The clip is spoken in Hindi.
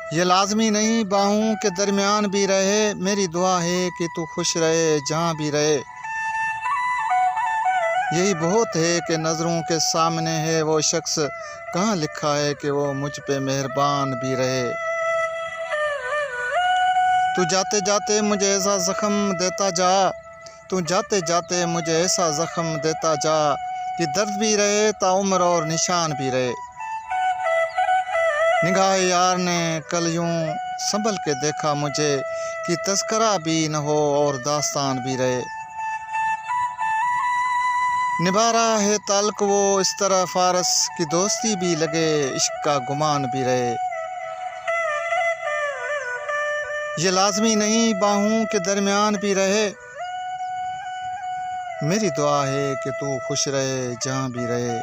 ये लाजमी नहीं बाहों के दरमियान भी रहे, मेरी दुआ है कि तू खुश रहे जहाँ भी रहे। यही बहुत है कि नज़रों के सामने है वो शख्स, कहाँ लिखा है कि वो मुझ पे मेहरबान भी रहे। तू जाते जाते मुझे ऐसा ज़ख्म देता जा, तू जाते जाते मुझे ऐसा ज़ख्म देता जा कि दर्द भी रहे ताउम्र और निशान भी रहे। निगाह यार ने कल यूं संभल के देखा मुझे कि तज़किरा भी न हो और दास्तान भी रहे। निभा रहा है ताल्लुक़ वो इस तरह फारस की दोस्ती भी लगे इश्क का गुमान भी रहे। ये लाजमी नहीं बाहों के दरमियान भी रहे, मेरी दुआ है कि तू खुश रहे जहाँ भी रहे।